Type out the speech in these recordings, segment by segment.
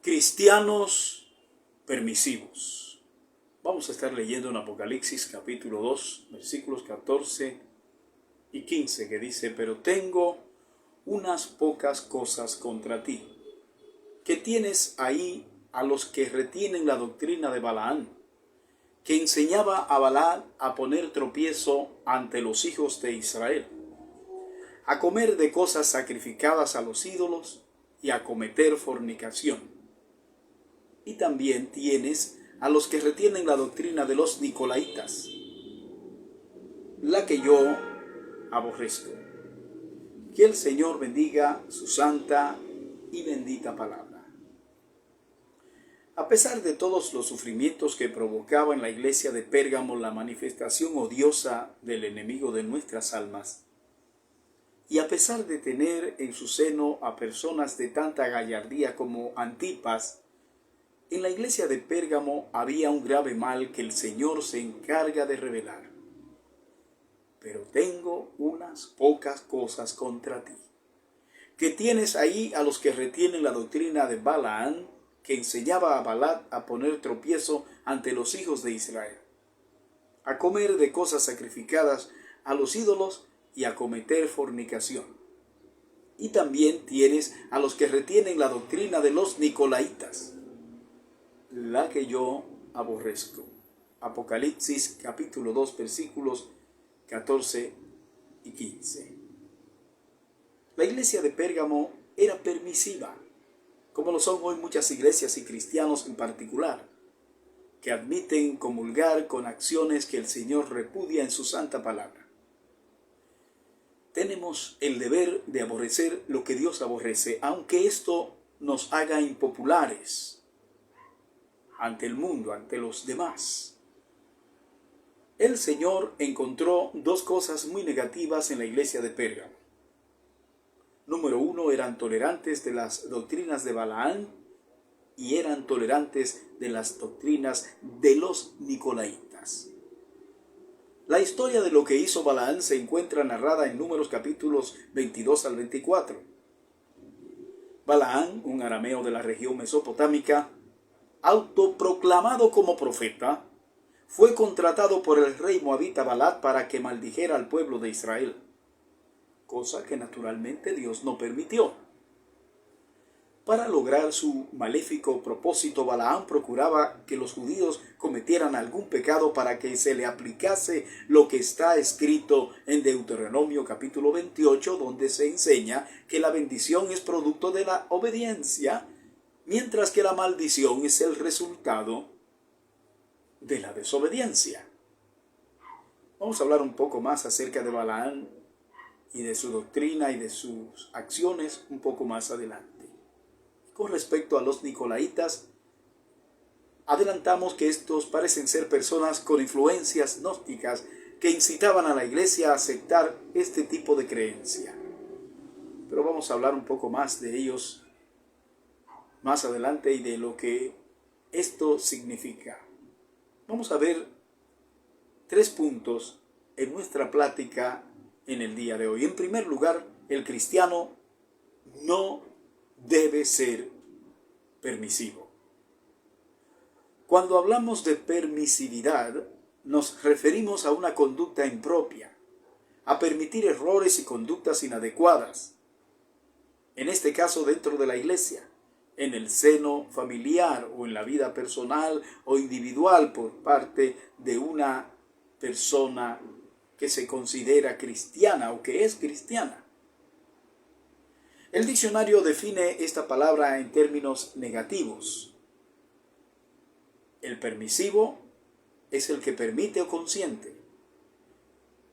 Cristianos permisivos. Vamos a estar leyendo en Apocalipsis capítulo 2, versículos 14 y 15, que dice: pero tengo unas pocas cosas contra ti, que tienes ahí a los que retienen la doctrina de Balaam, que enseñaba a Balaam a poner tropiezo ante los hijos de Israel, a comer de cosas sacrificadas a los ídolos y a cometer fornicación. Y también tienes a los que retienen la doctrina de los Nicolaitas, la que yo aborrezco. Que el Señor bendiga su santa y bendita palabra. A pesar de todos los sufrimientos que provocaba en la iglesia de Pérgamo la manifestación odiosa del enemigo de nuestras almas, y a pesar de tener en su seno a personas de tanta gallardía como Antipas, en la iglesia de Pérgamo había un grave mal que el Señor se encarga de revelar. Pero tengo unas pocas cosas contra ti, que tienes ahí a los que retienen la doctrina de Balaam, que enseñaba a Balaam a poner tropiezo ante los hijos de Israel, a comer de cosas sacrificadas a los ídolos y a cometer fornicación. Y también tienes a los que retienen la doctrina de los Nicolaitas, la que yo aborrezco. Apocalipsis capítulo 2 versículos 14 y 15. La iglesia de Pérgamo era permisiva, como lo son hoy muchas iglesias y cristianos en particular, que admiten comulgar con acciones que el Señor repudia en su santa palabra. Tenemos el deber de aborrecer lo que Dios aborrece, aunque esto nos haga impopulares ante el mundo, ante los demás. El Señor encontró dos cosas muy negativas en la iglesia de Pérgamo. Número uno, eran tolerantes de las doctrinas de Balaam y eran tolerantes de las doctrinas de los Nicolaitas. La historia de lo que hizo Balaam se encuentra narrada en Números capítulos 22 al 24. Balaam, un arameo de la región mesopotámica, autoproclamado como profeta, fue contratado por el rey moabita Balac para que maldijera al pueblo de Israel, cosa que naturalmente Dios no permitió. Para lograr su maléfico propósito, Balaam procuraba que los judíos cometieran algún pecado para que se le aplicase lo que está escrito en Deuteronomio capítulo 28, donde se enseña que la bendición es producto de la obediencia, mientras que la maldición es el resultado de la desobediencia. Vamos a hablar un poco más acerca de Balaam y de su doctrina y de sus acciones un poco más adelante. Con respecto a los Nicolaitas, adelantamos que estos parecen ser personas con influencias gnósticas que incitaban a la iglesia a aceptar este tipo de creencia. Pero vamos a hablar un poco más de ellos más adelante y de lo que esto significa. Vamos a ver 3 puntos en nuestra plática en el día de hoy. En primer lugar, el cristiano no debe ser permisivo. Cuando hablamos de permisividad, nos referimos a una conducta impropia, a permitir errores y conductas inadecuadas. En este caso, dentro de la iglesia, en el seno familiar o en la vida personal o individual por parte de una persona que se considera cristiana o que es cristiana. El diccionario define esta palabra en términos negativos. El permisivo es el que permite o consiente.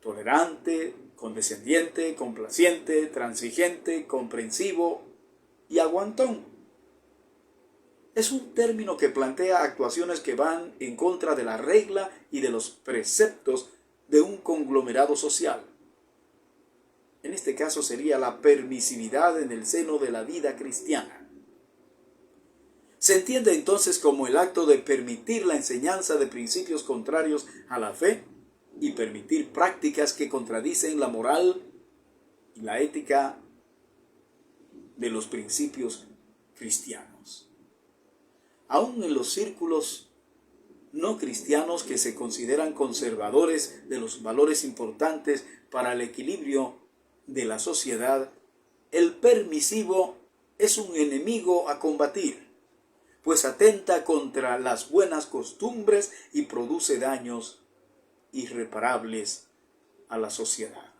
Tolerante, condescendiente, complaciente, transigente, comprensivo y aguantón. Es un término que plantea actuaciones que van en contra de la regla y de los preceptos de un conglomerado social. En este caso sería la permisividad en el seno de la vida cristiana. Se entiende entonces como el acto de permitir la enseñanza de principios contrarios a la fe y permitir prácticas que contradicen la moral y la ética de los principios cristianos. aún en los círculos no cristianos que se consideran conservadores de los valores importantes para el equilibrio de la sociedad, el permisivo es un enemigo a combatir, pues atenta contra las buenas costumbres y produce daños irreparables a la sociedad,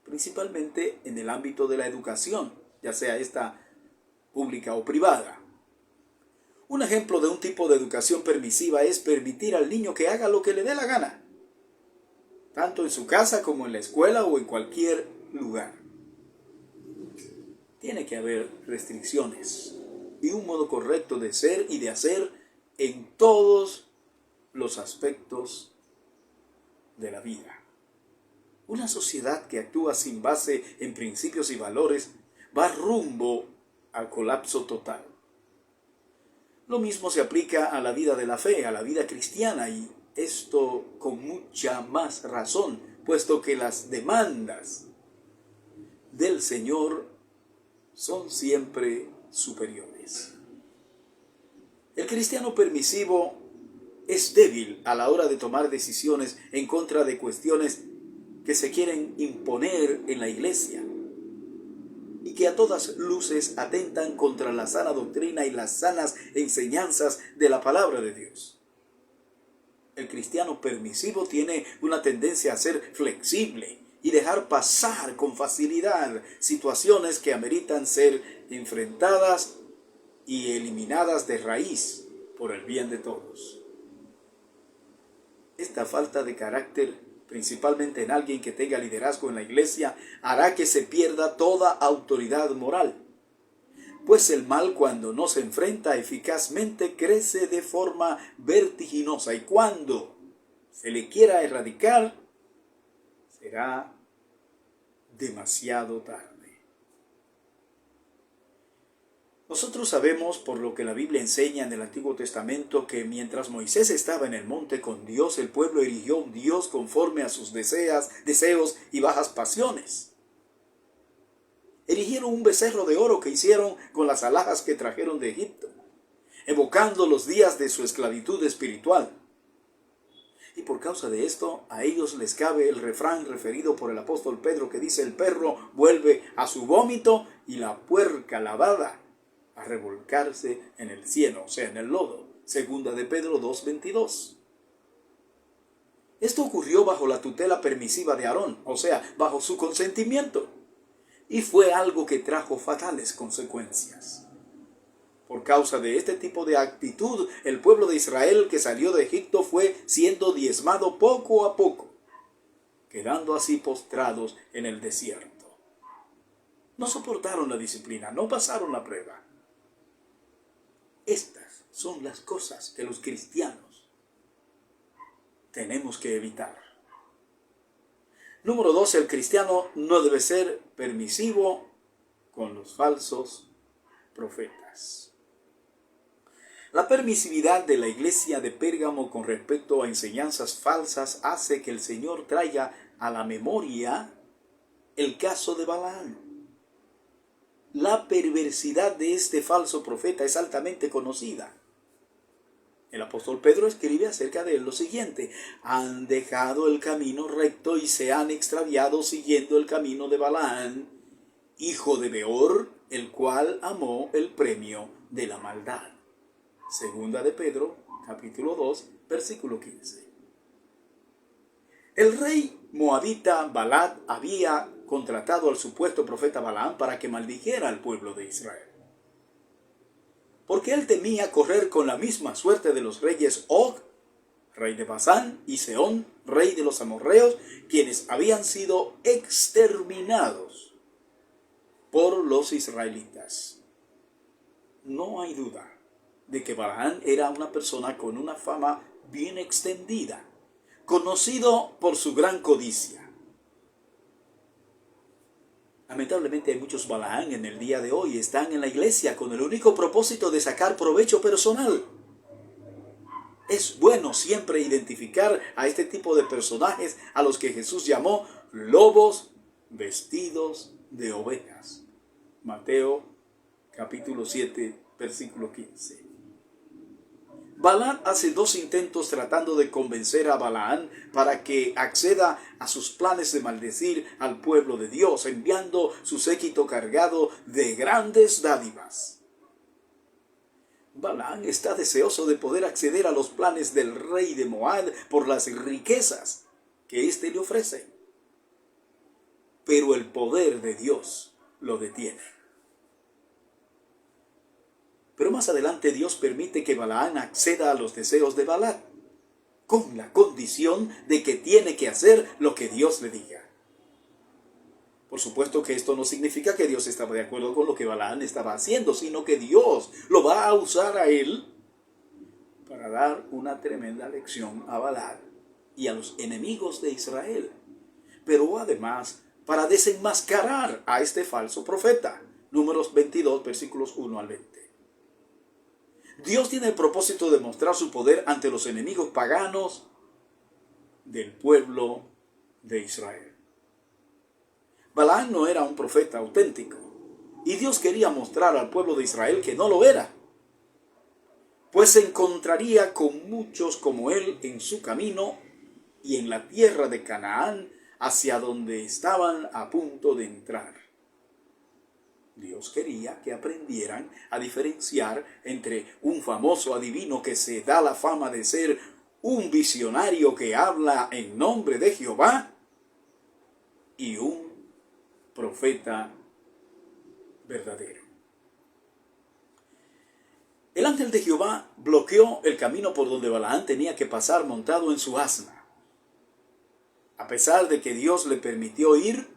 principalmente en el ámbito de la educación, ya sea esta pública o privada. Un ejemplo de un tipo de educación permisiva es permitir al niño que haga lo que le dé la gana, tanto en su casa como en la escuela o en cualquier lugar. Tiene que haber restricciones y un modo correcto de ser y de hacer en todos los aspectos de la vida. Una sociedad que actúa sin base en principios y valores va rumbo al colapso total. Lo mismo se aplica a la vida de la fe, a la vida cristiana, y esto con mucha más razón, puesto que las demandas del Señor son siempre superiores. El cristiano permisivo es débil a la hora de tomar decisiones en contra de cuestiones que se quieren imponer en la iglesia y que a todas luces atentan contra la sana doctrina y las sanas enseñanzas de la palabra de Dios. El cristiano permisivo tiene una tendencia a ser flexible y dejar pasar con facilidad situaciones que ameritan ser enfrentadas y eliminadas de raíz por el bien de todos. Esta falta de carácter, principalmente en alguien que tenga liderazgo en la iglesia, hará que se pierda toda autoridad moral. Pues el mal, cuando no se enfrenta eficazmente, crece de forma vertiginosa, y cuando se le quiera erradicar, será demasiado tarde. Nosotros sabemos, por lo que la Biblia enseña en el Antiguo Testamento, que mientras Moisés estaba en el monte con Dios, el pueblo erigió un Dios conforme a sus deseos y bajas pasiones. Erigieron un becerro de oro que hicieron con las alhajas que trajeron de Egipto, evocando los días de su esclavitud espiritual. Y por causa de esto, a ellos les cabe el refrán referido por el apóstol Pedro que dice: el perro vuelve a su vómito y la puerca lavada a revolcarse en el cieno, o sea, en el lodo. Segunda de Pedro 2:22. Esto ocurrió bajo la tutela permisiva de Aarón, o sea, bajo su consentimiento, y fue algo que trajo fatales consecuencias. Por causa de este tipo de actitud, el pueblo de Israel que salió de Egipto fue siendo diezmado poco a poco, quedando así postrados en el desierto. No soportaron la disciplina, no pasaron la prueba. Estas son las cosas que los cristianos tenemos que evitar. Número 2, el cristiano no debe ser permisivo con los falsos profetas. La permisividad de la iglesia de Pérgamo con respecto a enseñanzas falsas hace que el Señor traiga a la memoria el caso de Balaam. La perversidad de este falso profeta es altamente conocida. El apóstol Pedro escribe acerca de él lo siguiente: han dejado el camino recto y se han extraviado siguiendo el camino de Balaam, hijo de Beor, el cual amó el premio de la maldad. Segunda de Pedro, capítulo 2, versículo 15. El rey moabita Balad había contratado al supuesto profeta Balaam para que maldijera al pueblo de Israel, porque él temía correr con la misma suerte de los reyes Og, rey de Basán, y Sehón, rey de los amorreos, quienes habían sido exterminados por los israelitas. No hay duda de que Balaam era una persona con una fama bien extendida, conocido por su gran codicia. Lamentablemente hay muchos Balaam en el día de hoy, están en la iglesia con el único propósito de sacar provecho personal. Es bueno siempre identificar a este tipo de personajes a los que Jesús llamó lobos vestidos de ovejas. Mateo capítulo 7, versículo 15. Balac hace dos intentos tratando de convencer a Balaán para que acceda a sus planes de maldecir al pueblo de Dios, enviando su séquito cargado de grandes dádivas. Balaán está deseoso de poder acceder a los planes del rey de Moab por las riquezas que éste le ofrece. Pero el poder de Dios lo detiene. Pero más adelante Dios permite que Balaán acceda a los deseos de Balac, con la condición de que tiene que hacer lo que Dios le diga. Por supuesto que esto no significa que Dios estaba de acuerdo con lo que Balaán estaba haciendo, sino que Dios lo va a usar a él para dar una tremenda lección a Balac y a los enemigos de Israel. Pero además, para desenmascarar a este falso profeta. Números 22, versículos 1 al 20. Dios tiene el propósito de mostrar su poder ante los enemigos paganos del pueblo de Israel. Balaam no era un profeta auténtico, y Dios quería mostrar al pueblo de Israel que no lo era, pues se encontraría con muchos como él en su camino y en la tierra de Canaán, hacia donde estaban a punto de entrar. Dios quería que aprendieran a diferenciar entre un famoso adivino que se da la fama de ser un visionario que habla en nombre de Jehová y un profeta verdadero. El ángel de Jehová bloqueó el camino por donde Balaam tenía que pasar montado en su asna. A pesar de que Dios le permitió ir,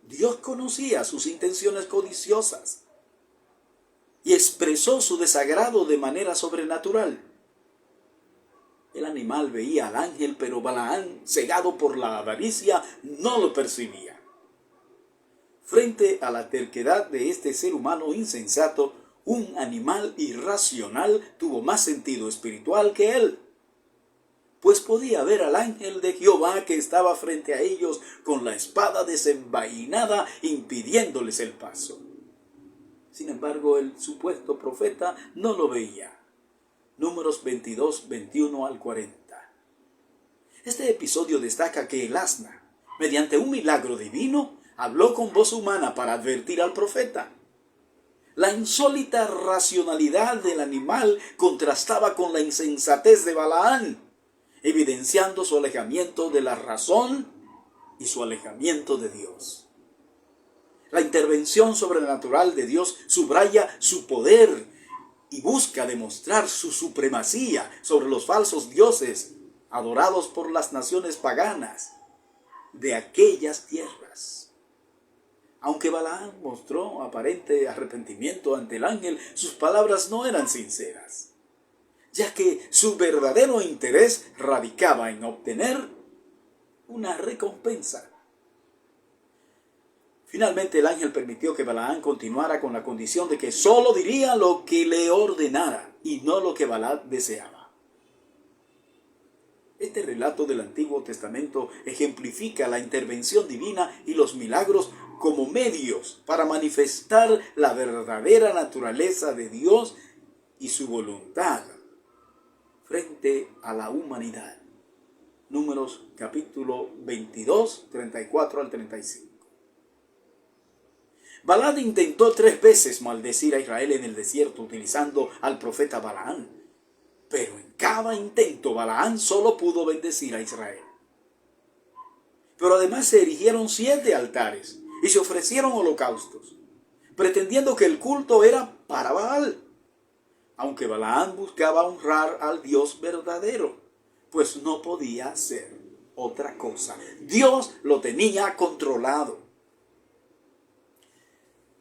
Dios conocía sus intenciones codiciosas y expresó su desagrado de manera sobrenatural. El animal veía al ángel, pero Balaam, cegado por la avaricia, no lo percibía. Frente a la terquedad de este ser humano insensato, un animal irracional tuvo más sentido espiritual que él, pues podía ver al ángel de Jehová que estaba frente a ellos con la espada desenvainada impidiéndoles el paso. Sin embargo, el supuesto profeta no lo veía. Números 22, 21 al 40. Este episodio destaca que el asna, mediante un milagro divino, habló con voz humana para advertir al profeta. La insólita racionalidad del animal contrastaba con la insensatez de Balaam, evidenciando su alejamiento de la razón y su alejamiento de Dios. La intervención sobrenatural de Dios subraya su poder y busca demostrar su supremacía sobre los falsos dioses adorados por las naciones paganas de aquellas tierras. Aunque Balaam mostró aparente arrepentimiento ante el ángel, sus palabras no eran sinceras, ya que su verdadero interés radicaba en obtener una recompensa. Finalmente el ángel permitió que Balaam continuara con la condición de que solo diría lo que le ordenara y no lo que Balaam deseaba. Este relato del Antiguo Testamento ejemplifica la intervención divina y los milagros como medios para manifestar la verdadera naturaleza de Dios y su voluntad frente a la humanidad. Números capítulo 22, 34 al 35. Balaam intentó 3 veces maldecir a Israel en el desierto utilizando al profeta Balaam, pero en cada intento Balaam solo pudo bendecir a Israel. Pero además se erigieron 7 altares y se ofrecieron holocaustos, pretendiendo que el culto era para Baal, aunque Balaam buscaba honrar al Dios verdadero, pues no podía hacer otra cosa. Dios lo tenía controlado.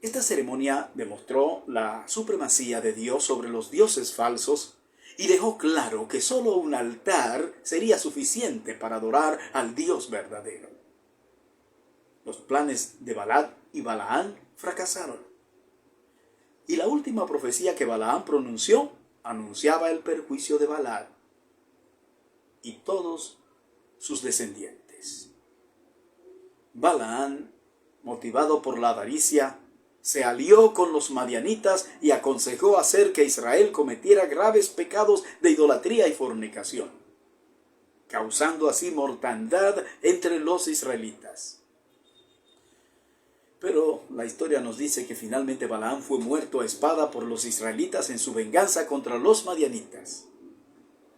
Esta ceremonia demostró la supremacía de Dios sobre los dioses falsos y dejó claro que solo un altar sería suficiente para adorar al Dios verdadero. Los planes de Balac y Balaam fracasaron. Y la última profecía que Balaam pronunció anunciaba el perjuicio de Balac y todos sus descendientes. Balaam, motivado por la avaricia, se alió con los madianitas y aconsejó hacer que Israel cometiera graves pecados de idolatría y fornicación, causando así mortandad entre los israelitas. Pero la historia nos dice que finalmente Balaam fue muerto a espada por los israelitas en su venganza contra los madianitas,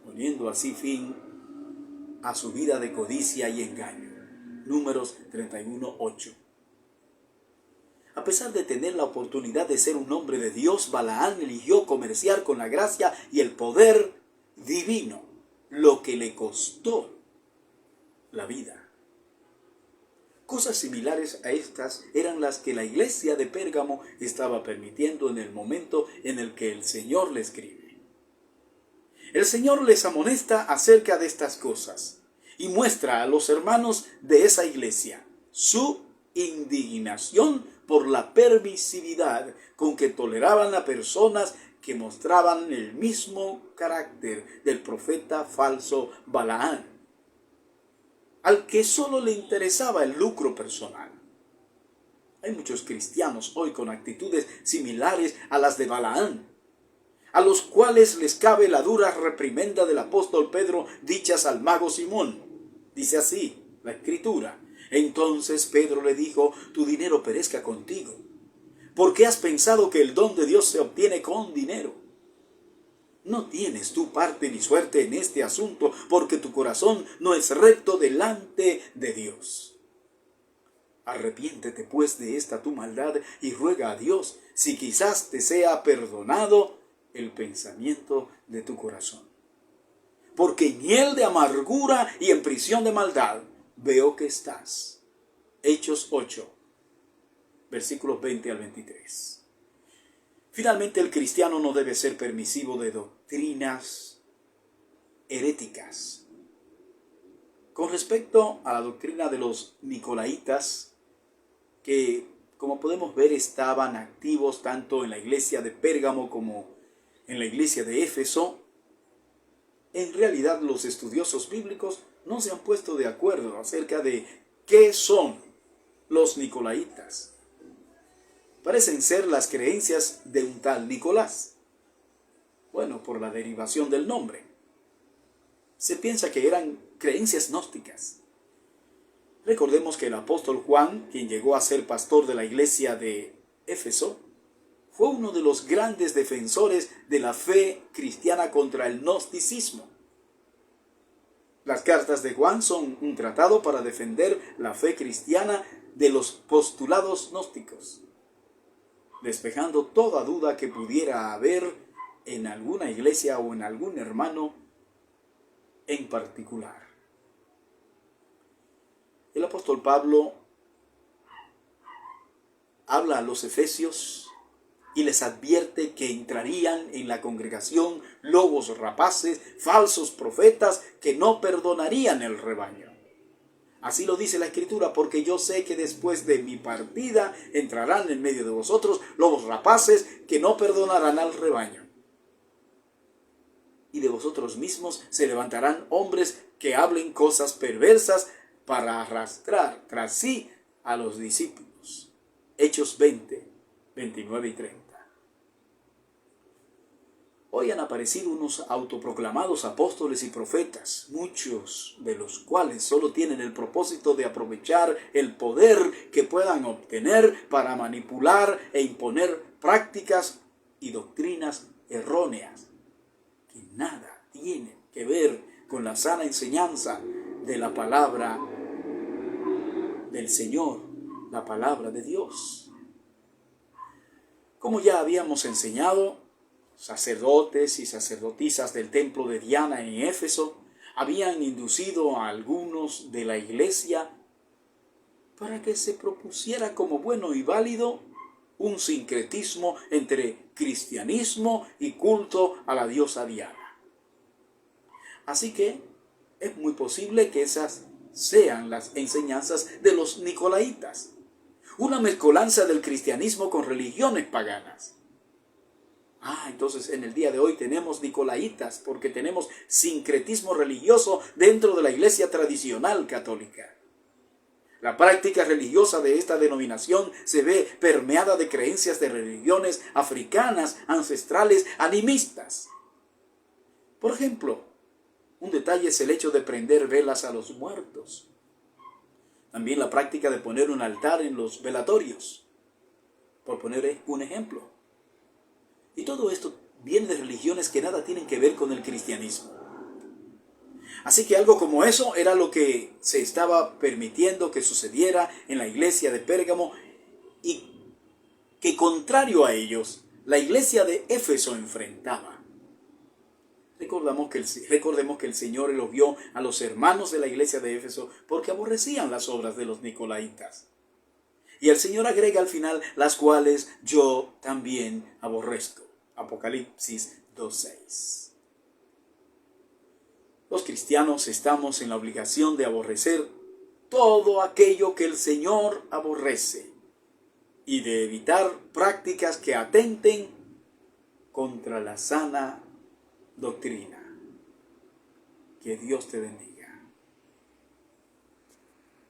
poniendo así fin a su vida de codicia y engaño. Números 31:8. A pesar de tener la oportunidad de ser un hombre de Dios, Balaam eligió comerciar con la gracia y el poder divino, lo que le costó la vida. Cosas similares a estas eran las que la iglesia de Pérgamo estaba permitiendo en el momento en el que el Señor le escribe. El Señor les amonesta acerca de estas cosas y muestra a los hermanos de esa iglesia su indignación por la permisividad con que toleraban a personas que mostraban el mismo carácter del profeta falso Balaam, al que solo le interesaba el lucro personal. Hay muchos cristianos hoy con actitudes similares a las de Balaam, a los cuales les cabe la dura reprimenda del apóstol Pedro dichas al mago Simón. Dice así la Escritura: entonces Pedro le dijo, tu dinero perezca contigo. ¿Por qué has pensado que el don de Dios se obtiene con dinero? No tienes tú parte ni suerte en este asunto, porque tu corazón no es recto delante de Dios. Arrepiéntete pues de esta tu maldad y ruega a Dios, si quizás te sea perdonado el pensamiento de tu corazón. Porque en hiel de amargura y en prisión de maldad veo que estás. Hechos 8, versículos 20 al 23. Finalmente, el cristiano no debe ser permisivo de doctrinas heréticas. Con respecto a la doctrina de los nicolaitas, que como podemos ver estaban activos tanto en la iglesia de Pérgamo como en la iglesia de Éfeso, en realidad los estudiosos bíblicos no se han puesto de acuerdo acerca de qué son los nicolaitas. Parecen ser las creencias de un tal Nicolás. Bueno, por la derivación del nombre. Se piensa que eran creencias gnósticas. Recordemos que el apóstol Juan, quien llegó a ser pastor de la iglesia de Éfeso, fue uno de los grandes defensores de la fe cristiana contra el gnosticismo. Las cartas de Juan son un tratado para defender la fe cristiana de los postulados gnósticos, despejando toda duda que pudiera haber en alguna iglesia o en algún hermano en particular. El apóstol Pablo habla a los efesios y les advierte que entrarían en la congregación lobos rapaces, falsos profetas, que no perdonarían el rebaño. Así lo dice la Escritura, porque yo sé que después de mi partida entrarán en medio de vosotros lobos rapaces que no perdonarán al rebaño. Y de vosotros mismos se levantarán hombres que hablen cosas perversas para arrastrar tras sí a los discípulos. Hechos 20, 29 y 30. Hoy han aparecido unos autoproclamados apóstoles y profetas, muchos de los cuales solo tienen el propósito de aprovechar el poder que puedan obtener para manipular e imponer prácticas y doctrinas erróneas que nada tienen que ver con la sana enseñanza de la palabra del Señor, la palabra de Dios. Como ya habíamos enseñado, sacerdotes y sacerdotisas del templo de Diana en Éfeso habían inducido a algunos de la iglesia para que se propusiera como bueno y válido un sincretismo entre cristianismo y culto a la diosa Diana. Así que es muy posible que esas sean las enseñanzas de los nicolaitas, una mezcolanza del cristianismo con religiones paganas. Entonces en el día de hoy tenemos nicolaitas porque tenemos sincretismo religioso dentro de la iglesia tradicional católica. La práctica religiosa de esta denominación se ve permeada de creencias de religiones africanas, ancestrales, animistas. Por ejemplo, un detalle es el hecho de prender velas a los muertos. También la práctica de poner un altar en los velatorios, por poner un ejemplo. Y todo esto viene de religiones que nada tienen que ver con el cristianismo. Así que algo como eso era lo que se estaba permitiendo que sucediera en la iglesia de Pérgamo, y que contrario a ellos, la iglesia de Éfeso enfrentaba. Recordemos que el Señor elogió a los hermanos de la iglesia de Éfeso porque aborrecían las obras de los nicolaitas. Y el Señor agrega al final, las cuales yo también aborrezco. Apocalipsis 2:6. Los cristianos estamos en la obligación de aborrecer todo aquello que el Señor aborrece y de evitar prácticas que atenten contra la sana doctrina. Que Dios te bendiga.